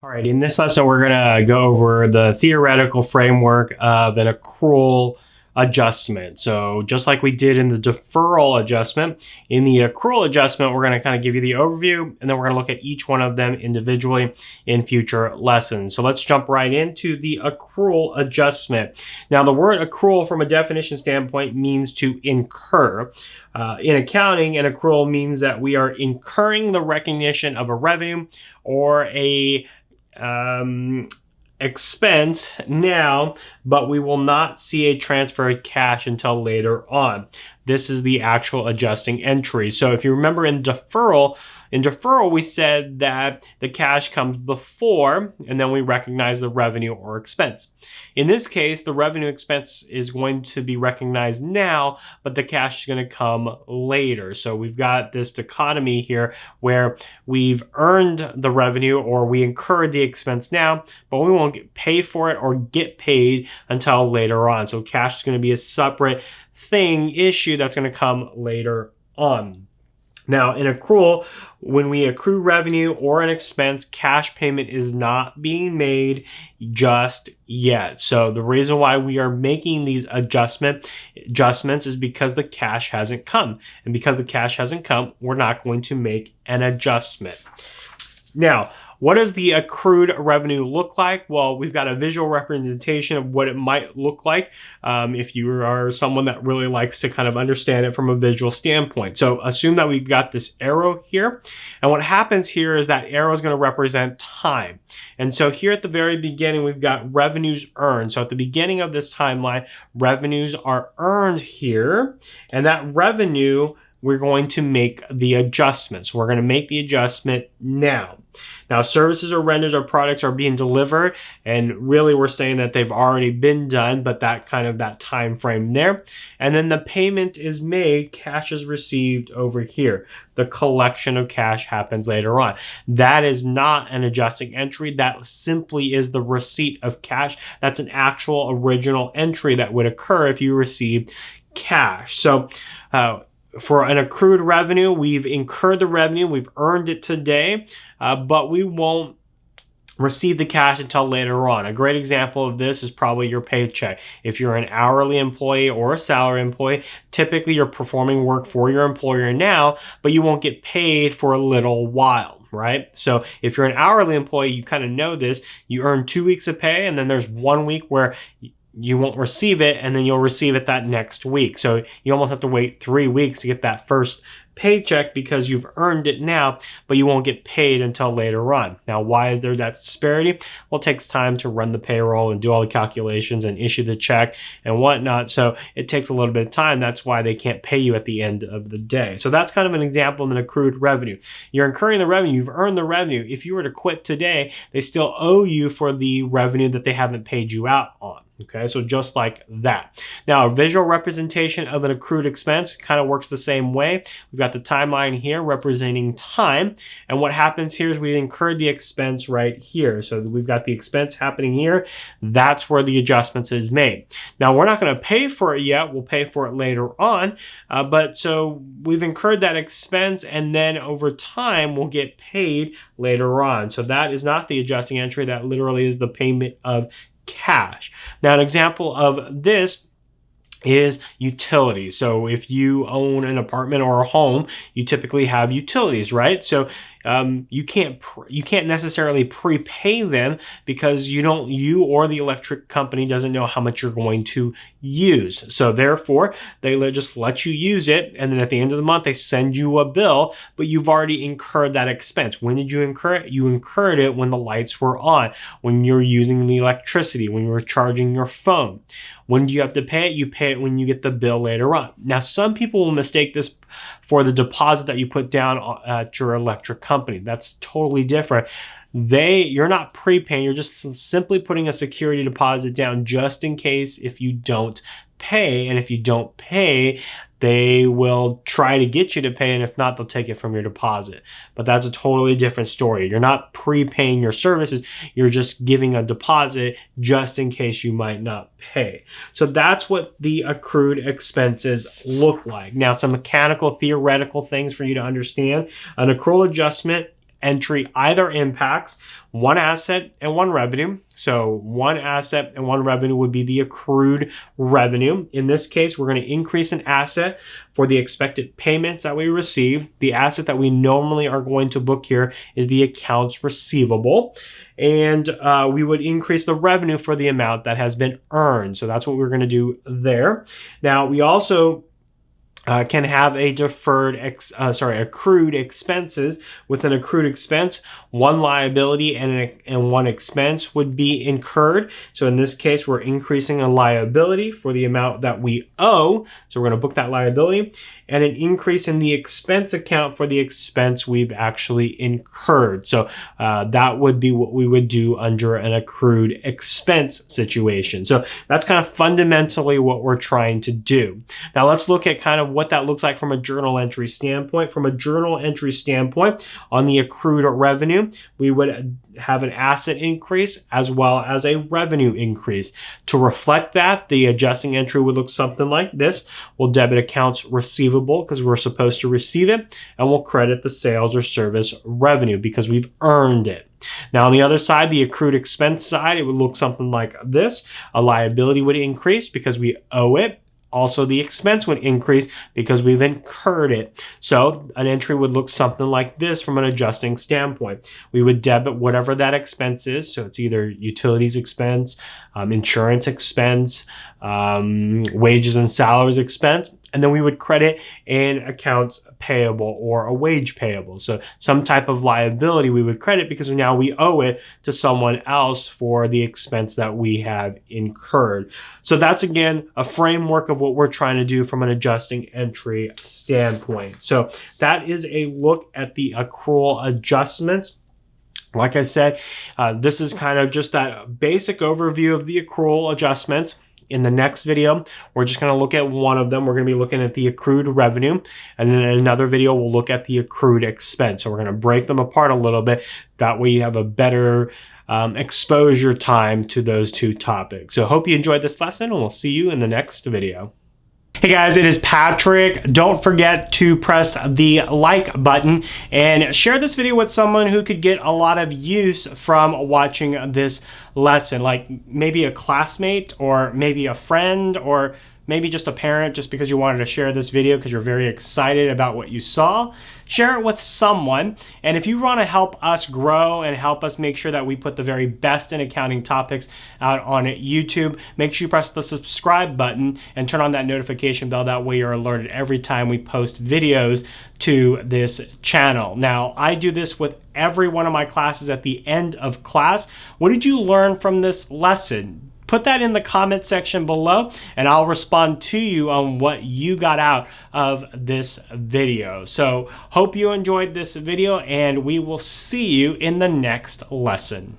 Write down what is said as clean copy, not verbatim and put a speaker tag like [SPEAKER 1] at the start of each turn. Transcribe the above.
[SPEAKER 1] All right, in this lesson, we're going to go over the theoretical framework of an accrual adjustment. So just like we did in the deferral adjustment, in the accrual adjustment, we're going to kind of give you the overview, and then we're going to look at each one of them individually in future lessons. So let's jump right into the accrual adjustment. Now, the word accrual from a definition standpoint means to incur. In accounting, an accrual means that we are incurring the recognition of a revenue or a expense now, but we will not see a transfer of cash until later on. This is the actual adjusting entry. So if you remember in deferral, we said that the cash comes before and then we recognize the revenue or expense. In this case, the revenue expense is going to be recognized now, but the cash is going to come later. So we've got this dichotomy here where we've earned the revenue or we incurred the expense now, but we won't pay for it or get paid until later on. So cash is going to be a separate issue that's going to come later on. Now, in accrual, when we accrue revenue or an expense, cash payment is not being made just yet. So the reason why we are making these adjustments is because the cash hasn't come. And because the cash hasn't come, we're not going to make an adjustment. Now, what does the accrued revenue look like? Well, we've got a visual representation of what it might look like if you are someone that really likes to kind of understand it from a visual standpoint. So assume that we've got this arrow here. And what happens here is that arrow is going to represent time. And so here at the very beginning, we've got revenues earned. So at the beginning of this timeline, revenues are earned here. And that revenue, we're going to make the adjustment. So we're going to make the adjustment now. Now, services or renders or products are being delivered, and really we're saying that they've already been done, but that time frame there. And then the payment is made, cash is received over here. The collection of cash happens later on. That is not an adjusting entry. That simply is the receipt of cash. That's an actual original entry that would occur if you received cash. So, for an accrued revenue, we've incurred the revenue, we've earned it today, but we won't receive the cash until later on. A great example of this is probably your paycheck. If you're an hourly employee or a salary employee, typically you're performing work for your employer now, but you won't get paid for a little while, right? So if you're an hourly employee, you kind of know this. You earn 2 weeks of pay, and then there's 1 week where you won't receive it, and then you'll receive it that next week. So you almost have to wait 3 weeks to get that first paycheck because you've earned it now, but you won't get paid until later on. Now, why is there that disparity? Well, it takes time to run the payroll and do all the calculations and issue the check and whatnot. So it takes a little bit of time. That's why they can't pay you at the end of the day. So that's kind of an example of an accrued revenue. You're incurring the revenue. You've earned the revenue. If you were to quit today, they still owe you for the revenue that they haven't paid you out on. Okay, so just like that. Now, a visual representation of an accrued expense kind of works the same way. We've got the timeline here representing time. And what happens here is we incurred the expense right here. So we've got the expense happening here. That's where the adjustments is made. Now, we're not going to pay for it yet. We'll pay for it later on. But so we've incurred that expense, and then over time, we'll get paid later on. So that is not the adjusting entry. That literally is the payment of cash. Now, an example of this is utilities. So if you own an apartment or a home, you typically have utilities, right? So you can't necessarily prepay them because you or the electric company doesn't know how much you're going to use. So therefore, they just let you use it, and then at the end of the month, they send you a bill, but you've already incurred that expense. When did you incur it? You incurred it when the lights were on, when you're using the electricity, when you were charging your phone. When do you have to pay it? You pay it when you get the bill later on. Now, some people will mistake this for the deposit that you put down at your electric company. That's totally different. You're not prepaying, you're just simply putting a security deposit down just in case if you don't pay. And if you don't pay, they will try to get you to pay, and if not, they'll take it from your deposit. But that's a totally different story. You're not prepaying your services, you're just giving a deposit just in case you might not pay. So that's what the accrued expenses look like. Now, some mechanical, theoretical things for you to understand. An accrual adjustment entry either impacts one asset and one revenue. So one asset and one revenue would be the accrued revenue. In this case, we're going to increase an asset for the expected payments that we receive. The asset that we normally are going to book here is the accounts receivable. And we would increase the revenue for the amount that has been earned. So that's what we're going to do there. Now, we also can have a accrued expenses. With an accrued expense, one liability and one expense would be incurred. So in this case, we're increasing a liability for the amount that we owe. So we're going to book that liability, and an increase in the expense account for the expense we've actually incurred. So that would be what we would do under an accrued expense situation. So that's kind of fundamentally what we're trying to do. Now let's look at kind of what that looks like from a journal entry standpoint. From a journal entry standpoint, on the accrued revenue, we would have an asset increase as well as a revenue increase. To reflect that, the adjusting entry would look something like this. We'll debit accounts receivable because we're supposed to receive it, and we'll credit the sales or service revenue because we've earned it. Now on the other side, the accrued expense side, it would look something like this. A liability would increase because we owe it. Also, the expense would increase because we've incurred it. So an entry would look something like this from an adjusting standpoint. We would debit whatever that expense is. So it's either utilities expense, insurance expense, wages and salaries expense, and then we would credit in accounts payable or a wage payable. So some type of liability we would credit because now we owe it to someone else for the expense that we have incurred. So that's, again, a framework of what we're trying to do from an adjusting entry standpoint. So that is a look at the accrual adjustments. Like I said, this is kind of just that basic overview of the accrual adjustments. In the next video, we're just going to look at one of them. We're going to be looking at the accrued revenue, and then in another video, we'll look at the accrued expense. So we're going to break them apart a little bit. That way you have a better exposure time to those two topics. So hope you enjoyed this lesson, and we'll see you in the next video. Hey guys, it is Patrick. Don't forget to press the like button and share this video with someone who could get a lot of use from watching this lesson, like maybe a classmate or maybe a friend or maybe just a parent, just because you wanted to share this video because you're very excited about what you saw. Share it with someone. And if you want to help us grow and help us make sure that we put the very best in accounting topics out on YouTube, make sure you press the subscribe button and turn on that notification bell. That way you're alerted every time we post videos to this channel. Now, I do this with every one of my classes at the end of class. What did you learn from this lesson? Put that in the comment section below, and I'll respond to you on what you got out of this video. So hope you enjoyed this video, and we will see you in the next lesson.